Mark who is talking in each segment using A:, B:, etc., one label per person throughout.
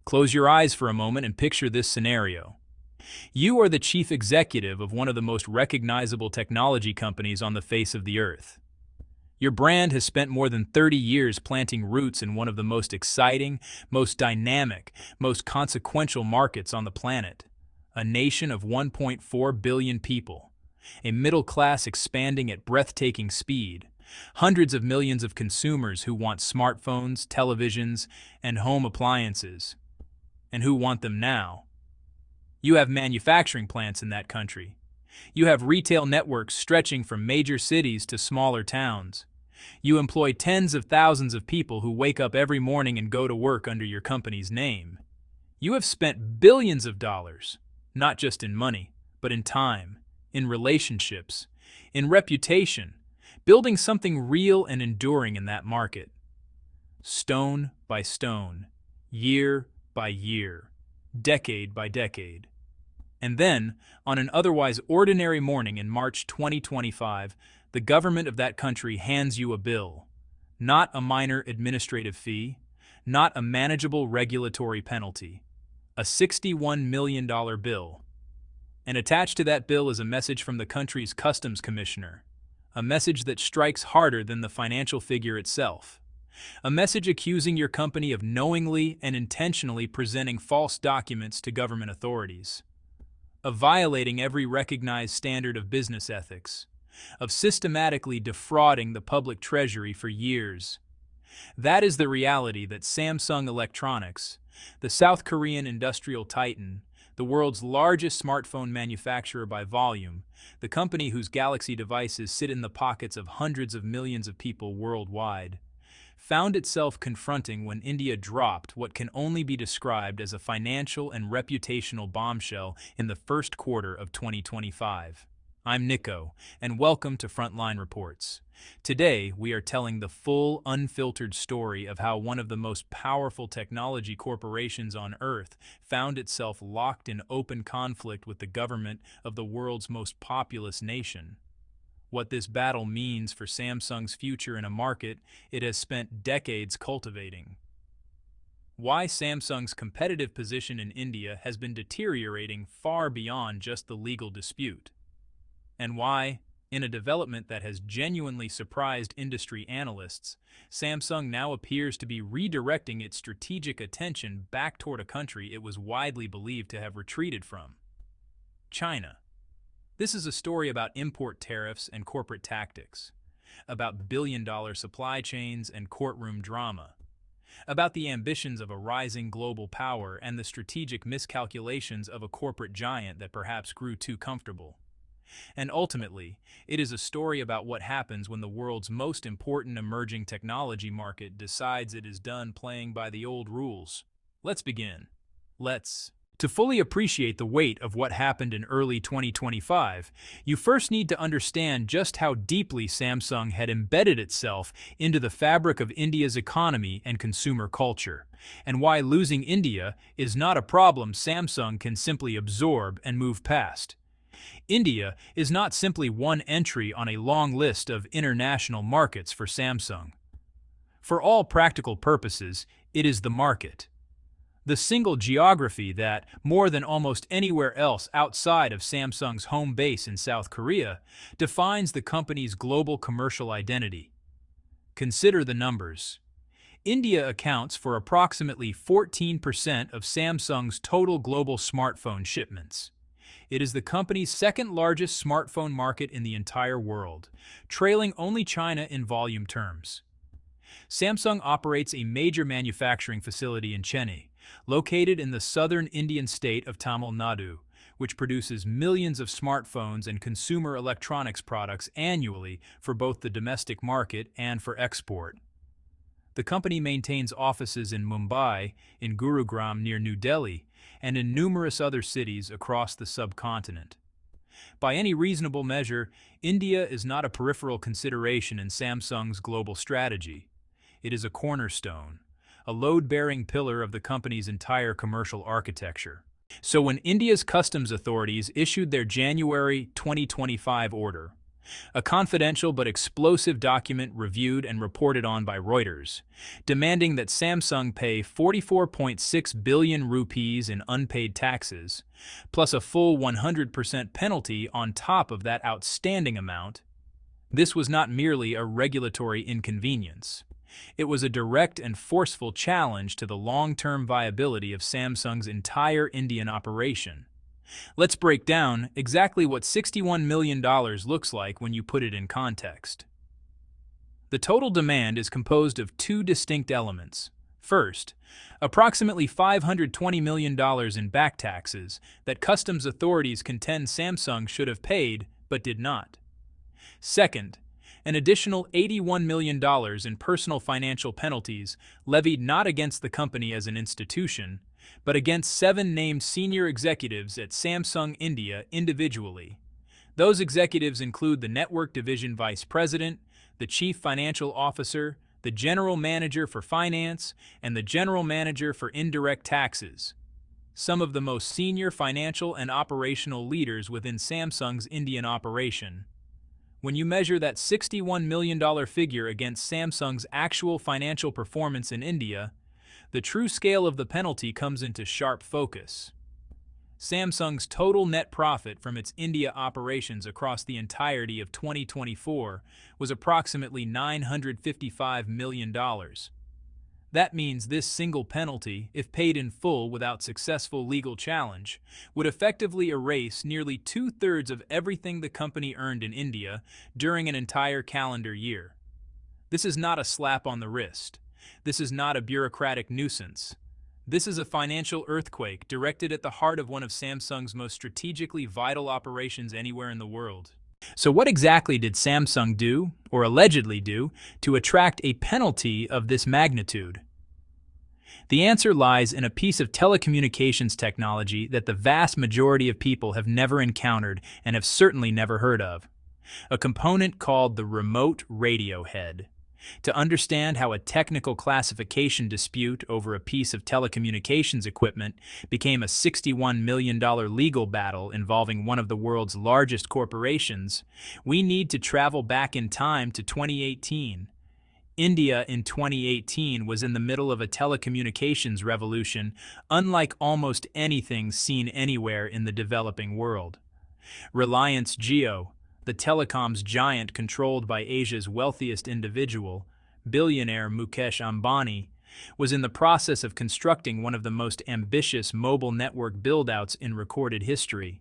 A: Close your eyes for a moment and picture this scenario. You are the chief executive of one of the most recognizable technology companies on the face of the earth. Your brand has spent more than 30 years planting roots in one of the most exciting, most dynamic, most consequential markets on the planet. A nation of 1.4 billion people, a middle class expanding at breathtaking speed, hundreds of millions of consumers who want smartphones, televisions, and home appliances, and who want them now. You have manufacturing plants in that country. You have retail networks stretching from major cities to smaller towns. You employ tens of thousands of people who wake up every morning and go to work under your company's name. You have spent billions of dollars, not just in money, but in time, in relationships, in reputation, building something real and enduring in that market. Stone by stone, year by year, decade by decade. And then, on an otherwise ordinary morning in March 2025, the government of that country hands you a bill. Not a minor administrative fee, not a manageable regulatory penalty. A $61 million bill. And attached to that bill is a message from the country's customs commissioner. A message that strikes harder than the financial figure itself. A message accusing your company of knowingly and intentionally presenting false documents to government authorities. Of violating every recognized standard of business ethics, of systematically defrauding the public treasury for years. That is the reality that Samsung Electronics, the South Korean industrial titan, the world's largest smartphone manufacturer by volume, the company whose Galaxy devices sit in the pockets of hundreds of millions of people worldwide, found itself confronting when India dropped what can only be described as a financial and reputational bombshell in the first quarter of 2025. I'm Nico, and welcome to Frontline Reports. Today, we are telling the full, unfiltered story of how one of the most powerful technology corporations on Earth found itself locked in open conflict with the government of the world's most populous nation. What this battle means for Samsung's future in a market it has spent decades cultivating. Why Samsung's competitive position in India has been deteriorating far beyond just the legal dispute. And why, in a development that has genuinely surprised industry analysts, Samsung now appears to be redirecting its strategic attention back toward a country it was widely believed to have retreated from: China. This is a story about import tariffs and corporate tactics, about billion-dollar supply chains and courtroom drama, about the ambitions of a rising global power and the strategic miscalculations of a corporate giant that perhaps grew too comfortable. And ultimately, it is a story about what happens when the world's most important emerging technology market decides it is done playing by the old rules. Let's begin. To fully appreciate the weight of what happened in early 2025, you first need to understand just how deeply Samsung had embedded itself into the fabric of India's economy and consumer culture, and why losing India is not a problem Samsung can simply absorb and move past. India is not simply one entry on a long list of international markets for Samsung. For all practical purposes, it is the market. The single geography that, more than almost anywhere else outside of Samsung's home base in South Korea, defines the company's global commercial identity. Consider the numbers. India accounts for approximately 14% of Samsung's total global smartphone shipments. It is the company's second largest smartphone market in the entire world, trailing only China in volume terms. Samsung operates a major manufacturing facility in Chennai, located in the southern Indian state of Tamil Nadu, which produces millions of smartphones and consumer electronics products annually for both the domestic market and for export. The company maintains offices in Mumbai, in Gurugram near New Delhi, and in numerous other cities across the subcontinent. By any reasonable measure, India is not a peripheral consideration in Samsung's global strategy. It is a cornerstone, a load-bearing pillar of the company's entire commercial architecture. So when India's customs authorities issued their January 2025 order, a confidential but explosive document reviewed and reported on by Reuters, demanding that Samsung pay 44.6 billion rupees in unpaid taxes, plus a full 100% penalty on top of that outstanding amount. This was not merely a regulatory inconvenience. It was a direct and forceful challenge to the long-term viability of Samsung's entire Indian operation. Let's break down exactly what $61 million looks like when you put it in context. The total demand is composed of two distinct elements. First, approximately $520 million in back taxes that customs authorities contend Samsung should have paid but did not. Second, an additional $81 million in personal financial penalties levied not against the company as an institution, but against 7 named senior executives at Samsung India individually. Those executives include the Network Division Vice President, the Chief Financial Officer, the General Manager for Finance, and the General Manager for Indirect Taxes, some of the most senior financial and operational leaders within Samsung's Indian operation. When you measure that $61 million figure against Samsung's actual financial performance in India, the true scale of the penalty comes into sharp focus. Samsung's total net profit from its India operations across the entirety of 2024 was approximately $955 million. That means this single penalty, if paid in full without successful legal challenge, would effectively erase nearly 2/3 of everything the company earned in India during an entire calendar year. This is not a slap on the wrist. This is not a bureaucratic nuisance. This is a financial earthquake directed at the heart of one of Samsung's most strategically vital operations anywhere in the world. So what exactly did Samsung do, or allegedly do, to attract a penalty of this magnitude? The answer lies in a piece of telecommunications technology that the vast majority of people have never encountered and have certainly never heard of. A component called the remote radio head. To understand how a technical classification dispute over a piece of telecommunications equipment became a $61 million legal battle involving one of the world's largest corporations, we need to travel back in time to 2018. India in 2018 was in the middle of a telecommunications revolution unlike almost anything seen anywhere in the developing world. Reliance Jio, the telecoms giant controlled by Asia's wealthiest individual, billionaire Mukesh Ambani, was in the process of constructing one of the most ambitious mobile network build-outs in recorded history.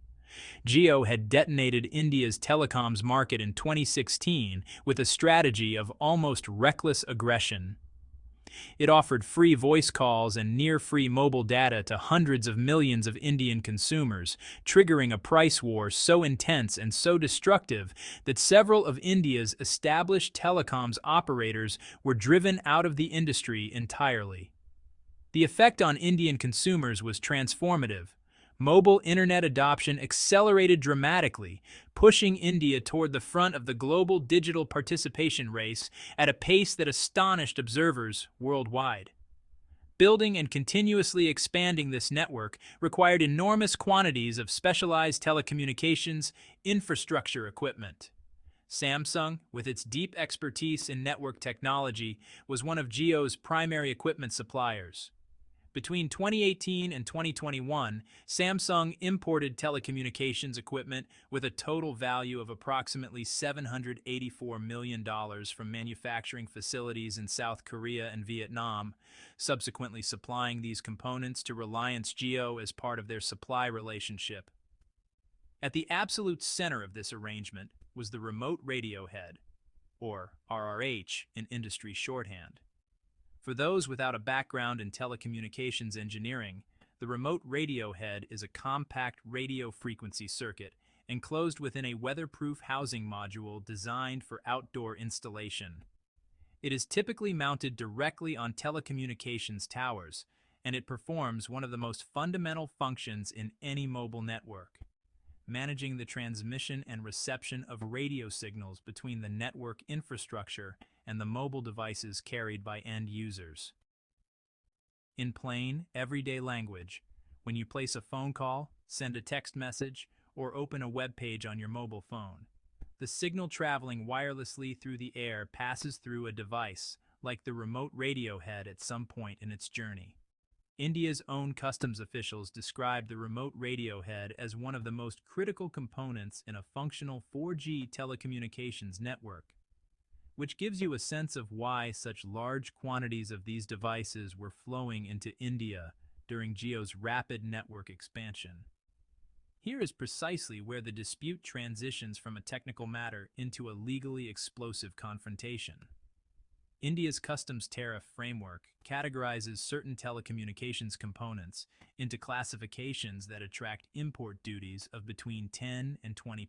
A: Jio had detonated India's telecoms market in 2016 with a strategy of almost reckless aggression. It offered free voice calls and near-free mobile data to hundreds of millions of Indian consumers, triggering a price war so intense and so destructive that several of India's established telecoms operators were driven out of the industry entirely. The effect on Indian consumers was transformative. Mobile internet adoption accelerated dramatically, pushing India toward the front of the global digital participation race at a pace that astonished observers worldwide. Building and continuously expanding this network required enormous quantities of specialized telecommunications infrastructure equipment. Samsung, with its deep expertise in network technology, was one of Jio's primary equipment suppliers. Between 2018 and 2021, Samsung imported telecommunications equipment with a total value of approximately $784 million from manufacturing facilities in South Korea and Vietnam, subsequently supplying these components to Reliance Jio as part of their supply relationship. At the absolute center of this arrangement was the remote radio head, or RRH in industry shorthand. For those without a background in telecommunications engineering, the remote radio head is a compact radio frequency circuit enclosed within a weatherproof housing module designed for outdoor installation. It is typically mounted directly on telecommunications towers, and it performs one of the most fundamental functions in any mobile network: managing the transmission and reception of radio signals between the network infrastructure and the mobile devices carried by end users. In plain, everyday language, when you place a phone call, send a text message, or open a web page on your mobile phone, The signal traveling wirelessly through the air passes through a device, like the remote radio head at some point in its journey. India's own customs officials described the remote radio head as one of the most critical components in a functional 4G telecommunications network, which gives you a sense of why such large quantities of these devices were flowing into India during Jio's rapid network expansion. Here is precisely where the dispute transitions from a technical matter into a legally explosive confrontation. India's customs tariff framework categorizes certain telecommunications components into classifications that attract import duties of between 10 and 20%.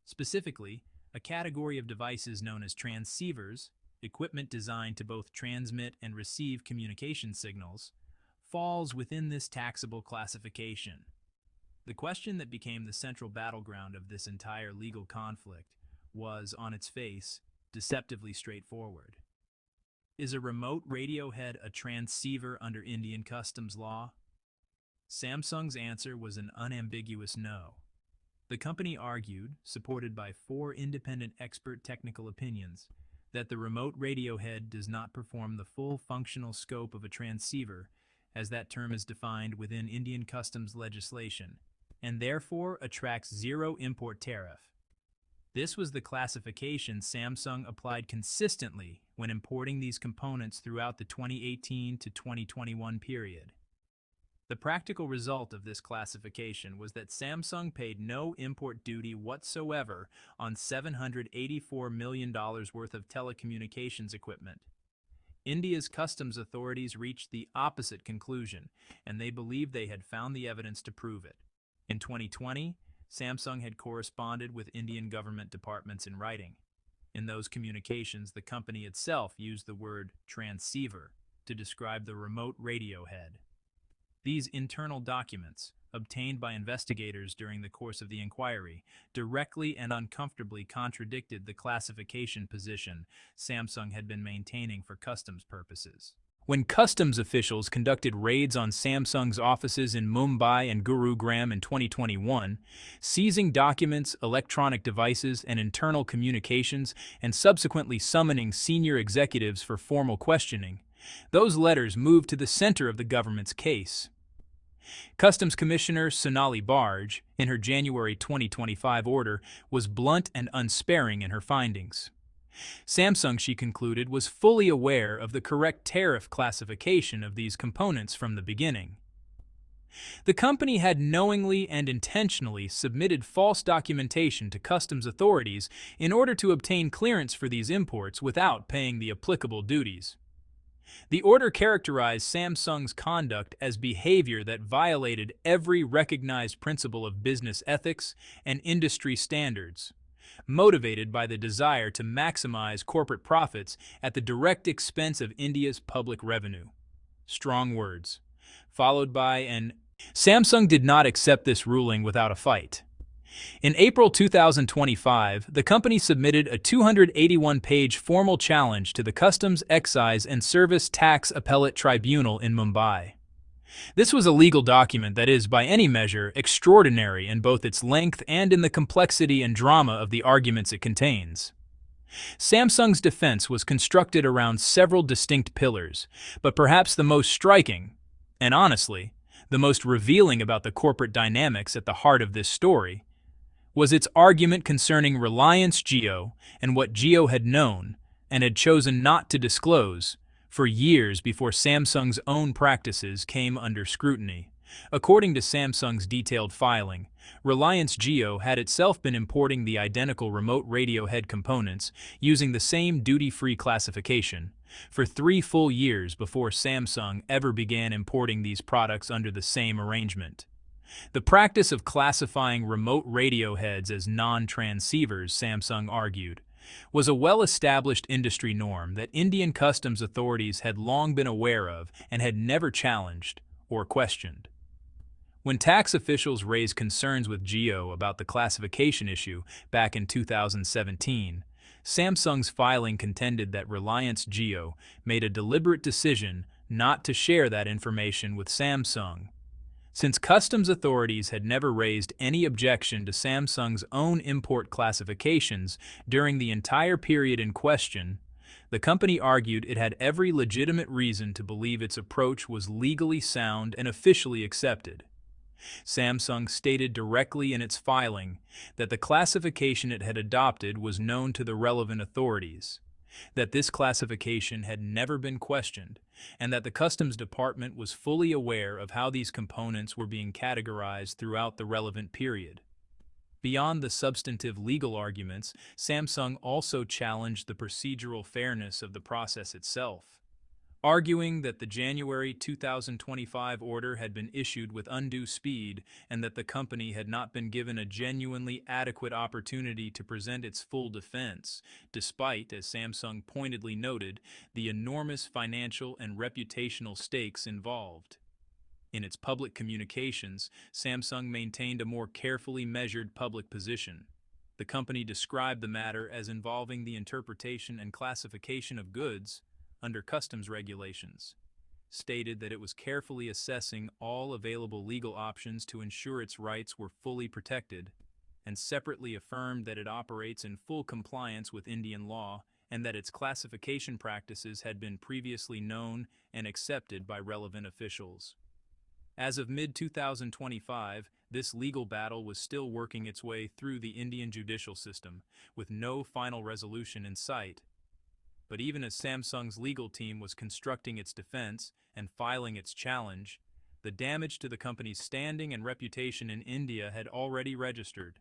A: Specifically, a category of devices known as transceivers, equipment designed to both transmit and receive communication signals, falls within this taxable classification. The question that became the central battleground of this entire legal conflict was, on its face, deceptively straightforward. Is a remote radio head a transceiver under Indian customs law? Samsung's answer was an unambiguous no. The company argued, supported by 4 independent expert technical opinions, that the remote radio head does not perform the full functional scope of a transceiver, as that term is defined within Indian customs legislation, and therefore attracts zero import tariff. This was the classification Samsung applied consistently when importing these components throughout the 2018 to 2021 period. The practical result of this classification was that Samsung paid no import duty whatsoever on $784 million worth of telecommunications equipment. India's customs authorities reached the opposite conclusion, and they believed they had found the evidence to prove it. In 2020, Samsung had corresponded with Indian government departments in writing. In those communications, the company itself used the word transceiver to describe the remote radio head. These internal documents, obtained by investigators during the course of the inquiry, directly and uncomfortably contradicted the classification position Samsung had been maintaining for customs purposes. When customs officials conducted raids on Samsung's offices in Mumbai and Gurugram in 2021, seizing documents, electronic devices, and internal communications, and subsequently summoning senior executives for formal questioning, those letters moved to the center of the government's case. Customs Commissioner Sonali Barge, in her January 2025 order, was blunt and unsparing in her findings. Samsung, she concluded, was fully aware of the correct tariff classification of these components from the beginning. The company had knowingly and intentionally submitted false documentation to customs authorities in order to obtain clearance for these imports without paying the applicable duties. The order characterized Samsung's conduct as behavior that violated every recognized principle of business ethics and industry standards, motivated by the desire to maximize corporate profits at the direct expense of India's public revenue. Strong words. Followed by an Samsung did not accept this ruling without a fight. In April 2025, the company submitted a 281-page formal challenge to the Customs, Excise, and Service Tax Appellate Tribunal in Mumbai. This was a legal document that is, by any measure, extraordinary in both its length and in the complexity and drama of the arguments it contains. Samsung's defense was constructed around several distinct pillars, but perhaps the most striking, and honestly, the most revealing about the corporate dynamics at the heart of this story, was its argument concerning Reliance Jio and what Jio had known and had chosen not to disclose for years before Samsung's own practices came under scrutiny. According to Samsung's detailed filing, Reliance Jio had itself been importing the identical remote radio head components using the same duty-free classification for 3 full years before Samsung ever began importing these products under the same arrangement. The practice of classifying remote radio heads as non-transceivers, Samsung argued, was a well-established industry norm that Indian customs authorities had long been aware of and had never challenged or questioned. When tax officials raised concerns with Jio about the classification issue back in 2017, Samsung's filing contended that Reliance Jio made a deliberate decision not to share that information with Samsung. Since customs authorities had never raised any objection to Samsung's own import classifications during the entire period in question, the company argued it had every legitimate reason to believe its approach was legally sound and officially accepted. Samsung stated directly in its filing that the classification it had adopted was known to the relevant authorities, that this classification had never been questioned, and that the Customs Department was fully aware of how these components were being categorized throughout the relevant period. Beyond the substantive legal arguments, Samsung also challenged the procedural fairness of the process itself, arguing that the January 2025 order had been issued with undue speed and that the company had not been given a genuinely adequate opportunity to present its full defense, despite, as Samsung pointedly noted, the enormous financial and reputational stakes involved. In its public communications, Samsung maintained a more carefully measured public position. The company described the matter as involving the interpretation and classification of goods under customs regulations, stated that it was carefully assessing all available legal options to ensure its rights were fully protected, and separately affirmed that it operates in full compliance with Indian law and that its classification practices had been previously known and accepted by relevant officials. As of mid-2025, this legal battle was still working its way through the Indian judicial system, with no final resolution in sight. But even as Samsung's legal team was constructing its defense and filing its challenge, the damage to the company's standing and reputation in India had already registered,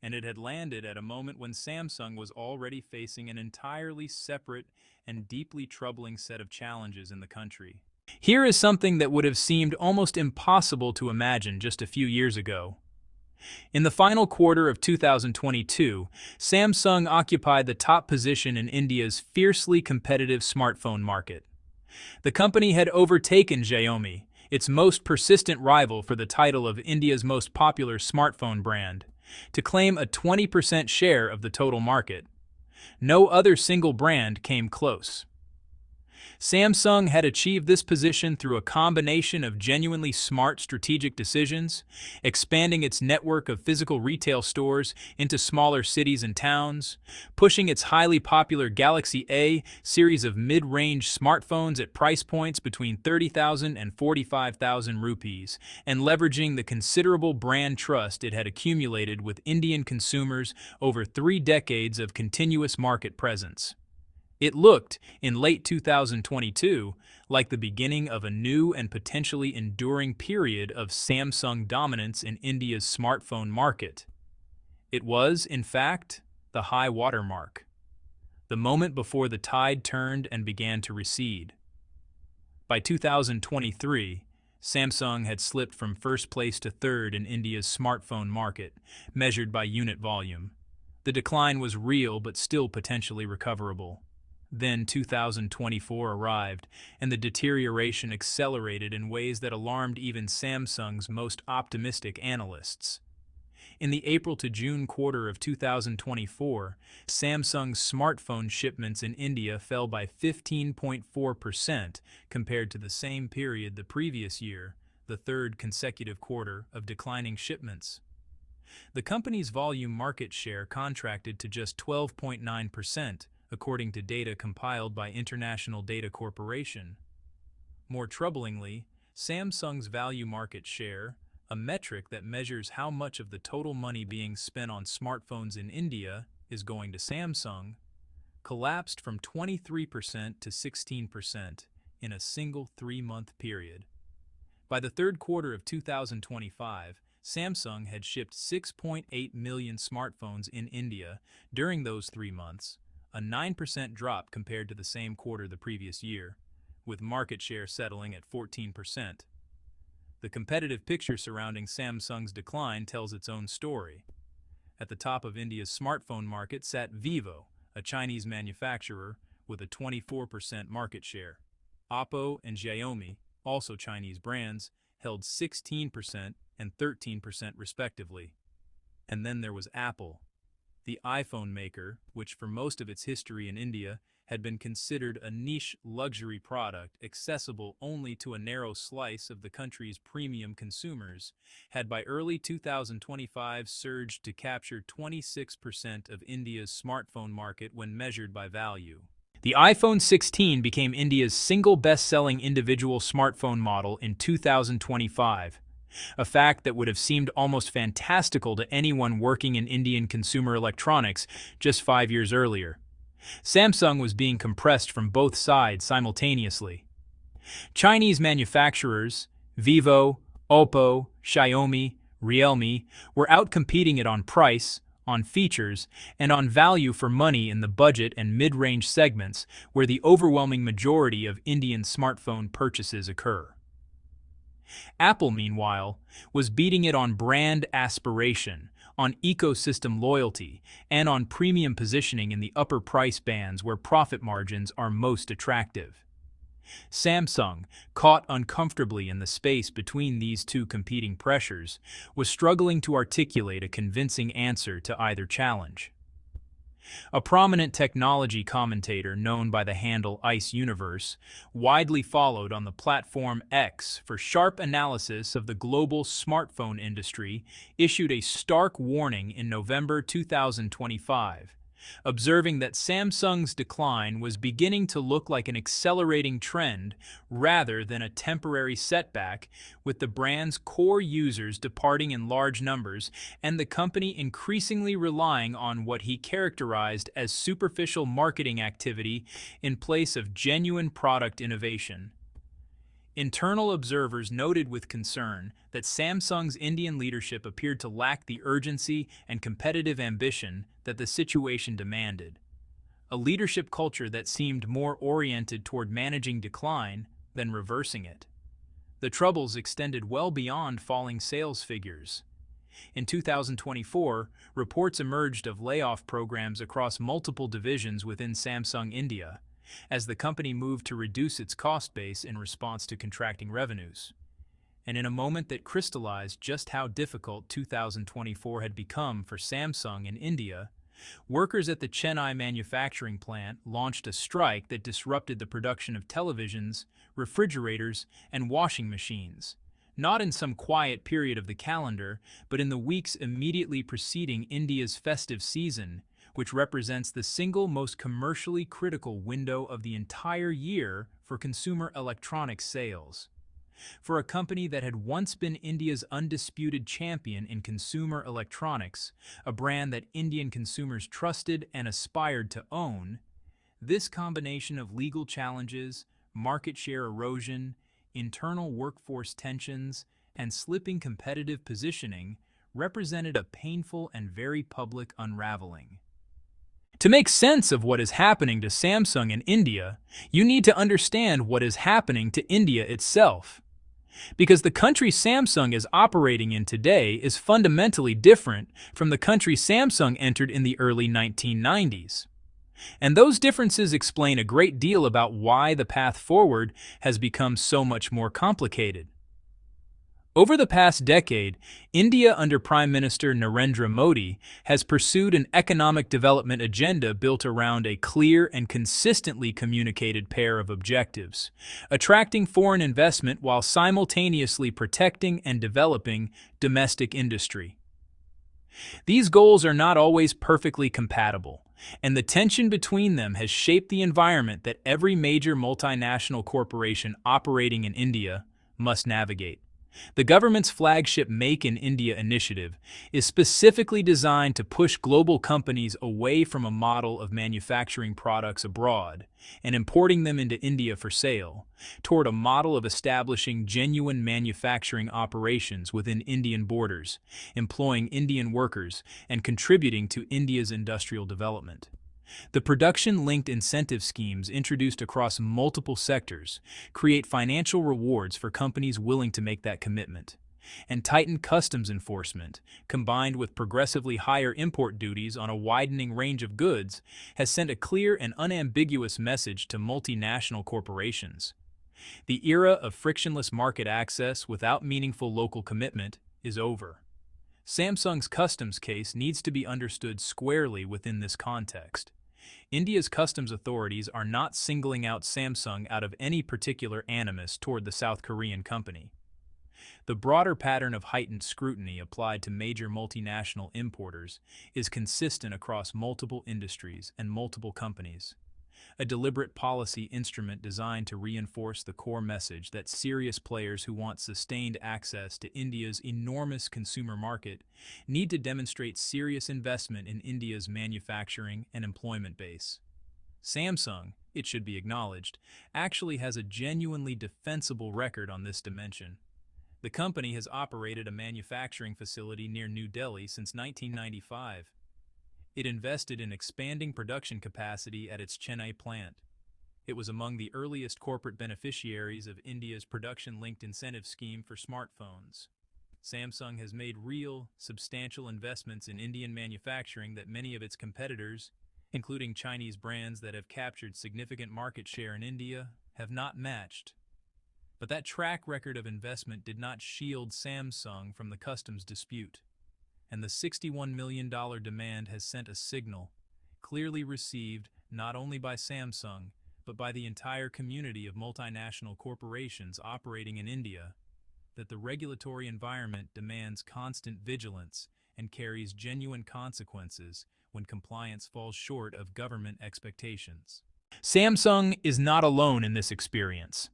A: and it had landed at a moment when Samsung was already facing an entirely separate and deeply troubling set of challenges in the country. Here is something that would have seemed almost impossible to imagine just a few years ago. In the final quarter of 2022, Samsung occupied the top position in India's fiercely competitive smartphone market. The company had overtaken Xiaomi, its most persistent rival for the title of India's most popular smartphone brand, to claim a 20% share of the total market. No other single brand came close. Samsung had achieved this position through a combination of genuinely smart strategic decisions, expanding its network of physical retail stores into smaller cities and towns, pushing its highly popular Galaxy A series of mid-range smartphones at price points between 30,000 and 45,000 rupees, and leveraging the considerable brand trust it had accumulated with Indian consumers over 3 decades of continuous market presence. It looked, in late 2022, like the beginning of a new and potentially enduring period of Samsung dominance in India's smartphone market. It was, in fact, the high water mark, the moment before the tide turned and began to recede. By 2023, Samsung had slipped from first place to third in India's smartphone market, measured by unit volume. The decline was real but still potentially recoverable. Then 2024 arrived, and the deterioration accelerated in ways that alarmed even Samsung's most optimistic analysts. In the April to June quarter of 2024, Samsung's smartphone shipments in India fell by 15.4% compared to the same period the previous year, the third consecutive quarter of declining shipments. The company's volume market share contracted to just 12.9%, according to data compiled by International Data Corporation. More troublingly, Samsung's value market share, a metric that measures how much of the total money being spent on smartphones in India is going to Samsung, collapsed from 23% to 16% in a single 3-month period. By the third quarter of 2025, Samsung had shipped 6.8 million smartphones in India during those 3 months, a 9% drop compared to the same quarter the previous year, with market share settling at 14%. The competitive picture surrounding Samsung's decline tells its own story. At the top of India's smartphone market sat Vivo, a Chinese manufacturer, with a 24% market share. Oppo and Xiaomi, also Chinese brands, held 16% and 13% respectively. And then there was Apple, the iPhone maker, which for most of its history in India had been considered a niche luxury product accessible only to a narrow slice of the country's premium consumers, had by early 2025 surged to capture 26% of India's smartphone market when measured by value. The iPhone 16 became India's single best-selling individual smartphone model in 2025, a fact that would have seemed almost fantastical to anyone working in Indian consumer electronics just 5 years earlier. Samsung was being compressed from both sides simultaneously. Chinese manufacturers, Vivo, Oppo, Xiaomi, Realme, were outcompeting it on price, on features, and on value for money in the budget and mid-range segments where the overwhelming majority of Indian smartphone purchases occur. Apple, meanwhile, was beating it on brand aspiration, on ecosystem loyalty, and on premium positioning in the upper price bands where profit margins are most attractive. Samsung, caught uncomfortably in the space between these two competing pressures, was struggling to articulate a convincing answer to either challenge. A prominent technology commentator known by the handle Ice Universe, widely followed on the platform X for sharp analysis of the global smartphone industry, issued a stark warning in November 2025, observing that Samsung's decline was beginning to look like an accelerating trend rather than a temporary setback, with the brand's core users departing in large numbers and the company increasingly relying on what he characterized as superficial marketing activity in place of genuine product innovation. Internal observers noted with concern that Samsung's Indian leadership appeared to lack the urgency and competitive ambition that the situation demanded, a leadership culture that seemed more oriented toward managing decline than reversing it. The troubles extended well beyond falling sales figures. In 2024, reports emerged of layoff programs across multiple divisions within Samsung India, as the company moved to reduce its cost base in response to contracting revenues. And in a moment that crystallized just how difficult 2024 had become for Samsung in India, workers at the Chennai manufacturing plant launched a strike that disrupted the production of televisions, refrigerators, and washing machines, not in some quiet period of the calendar, but in the weeks immediately preceding India's festive season, which represents the single most commercially critical window of the entire year for consumer electronics sales. For a company that had once been India's undisputed champion in consumer electronics, a brand that Indian consumers trusted and aspired to own, this combination of legal challenges, market share erosion, internal workforce tensions, and slipping competitive positioning represented a painful and very public unraveling. To make sense of what is happening to Samsung in India, you need to understand what is happening to India itself. Because the country Samsung is operating in today is fundamentally different from the country Samsung entered in the early 1990s. And those differences explain a great deal about why the path forward has become so much more complicated. Over the past decade, India under Prime Minister Narendra Modi has pursued an economic development agenda built around a clear and consistently communicated pair of objectives: attracting foreign investment while simultaneously protecting and developing domestic industry. These goals are not always perfectly compatible, and the tension between them has shaped the environment that every major multinational corporation operating in India must navigate. The government's flagship Make in India initiative is specifically designed to push global companies away from a model of manufacturing products abroad and importing them into India for sale, toward a model of establishing genuine manufacturing operations within Indian borders, employing Indian workers, and contributing to India's industrial development. The production-linked incentive schemes introduced across multiple sectors create financial rewards for companies willing to make that commitment. And tightened customs enforcement, combined with progressively higher import duties on a widening range of goods, has sent a clear and unambiguous message to multinational corporations. The era of frictionless market access without meaningful local commitment is over. Samsung's customs case needs to be understood squarely within this context. India's customs authorities are not singling out Samsung out of any particular animus toward the South Korean company. The broader pattern of heightened scrutiny applied to major multinational importers is consistent across multiple industries and multiple companies, a deliberate policy instrument designed to reinforce the core message that serious players who want sustained access to India's enormous consumer market need to demonstrate serious investment in India's manufacturing and employment base. Samsung, it should be acknowledged, actually has a genuinely defensible record on this dimension. The company has operated a manufacturing facility near New Delhi since 1995. It invested in expanding production capacity at its Chennai plant. It was among the earliest corporate beneficiaries of India's production-linked incentive scheme for smartphones. Samsung has made real, substantial investments in Indian manufacturing that many of its competitors, including Chinese brands that have captured significant market share in India, have not matched. But that track record of investment did not shield Samsung from the customs dispute, and the $61 million demand has sent a signal, clearly received not only by Samsung, but by the entire community of multinational corporations operating in India, that the regulatory environment demands constant vigilance and carries genuine consequences when compliance falls short of government expectations. Samsung is not alone in this experience.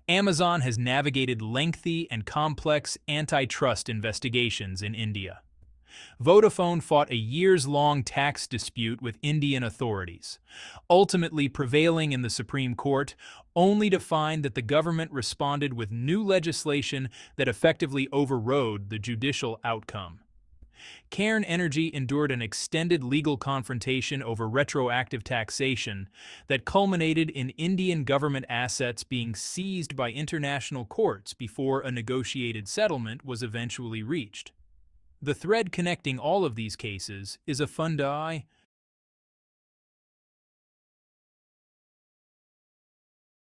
A: Amazon has navigated lengthy and complex antitrust investigations in India. Vodafone fought a years-long tax dispute with Indian authorities, ultimately prevailing in the Supreme Court, only to find that the government responded with new legislation that effectively overrode the judicial outcome. Cairn Energy endured an extended legal confrontation over retroactive taxation that culminated in Indian government assets being seized by international courts before a negotiated settlement was eventually reached. The thread connecting all of these cases is a fundamental